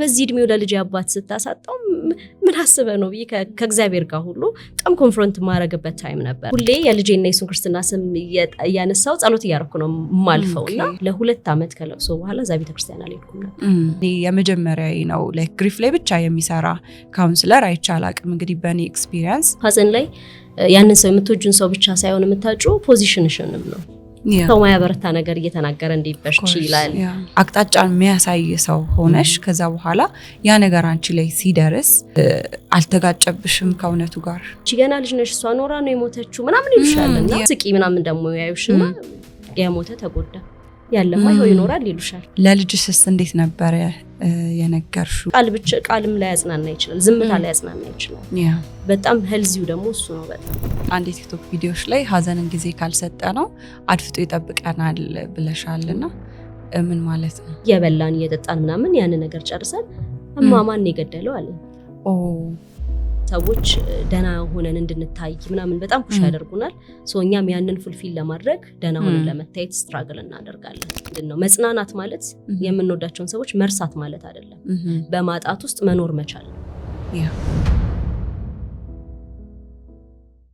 በዚህ እድሜው ለልጅ አባት ስታሳጣው ምን አስበ ነው ብዬ ከእግዚአብሔር ጋር ሁሉ በጣም ኮንፍሮንት ማረግበት ታይም ነበር። ሁሌ የልጄና የሱን ክርስትና ስም እያነሳው ጸሎት እያረኩ ነው ማልፈውና ለ2 ዓመት ከለቅሶ በኋላ እዛ ቤተክርስቲያን አልሄድኩም ነበር። የመጀመሪያዬ ነው ላይክ ግሪፍ ላይ ብቻ የሚሰራ ካውንስለር አይቻል አቅም እንግዲህ በኔ ኤክስፒሪየንስ ሐዘን ላይ ያንን ሰው የምትወጁን ሰው ብቻ ሳይሆን የምታጩ ፖዚሽንሽንም ነው ሰው ማያበረታ ነገር እየተናገረ እንዲበርቺ ይላል። አቅጣጫን የሚያሳይ ሰው ሆነሽ ከዛ በኋላ ያ ነገር አንቺ ላይ ሲደርስ አልተጋጨብሽም ከእውነቱ ጋር? ገና ልጅ ነሽ እሷ ኖራ ነው የሞተችው ምናምን ይሉሻልና ስቂ ምናምን ደግሞ ያዩሽና የሞተ ተጎዳ ያለማ ይሆን ይኖራል ይሉሻል። ለልጅሽስ እንዴት ነበር የነገርሽው? ቃልም ላይ ያጽናና ይችላል፣ ዝምታ ላይ ያጽናና ይችላል። በጣም ሄልዚው ደግሞ እሱ ነው። በጣም አንድ ቲክቶክ ቪዲዮሽ ላይ ሀዘንን ጊዜ ካልሰጠ ነው አድፍጦ ይጠብቀናል ብለሻልና ምን ማለት ነው? የበላን እየጠጣን ምናምን ያን ነገር ጨርሰን እማማን የገደለው አለ። ሰዎች ደና ሆነን እንድንታይ ምናምን በጣም ኩሽ ያደርጉናል። እኛም ያንን ፉልፊል ለማድረግ ደና ሆነን ለመታየት ስትራግል እናደርጋለን። ምንድነው መጽናናት ማለት የምንወዳቸውን ሰዎች መርሳት ማለት አይደለም። በማጣት ውስጥ መኖር መቻል ነው።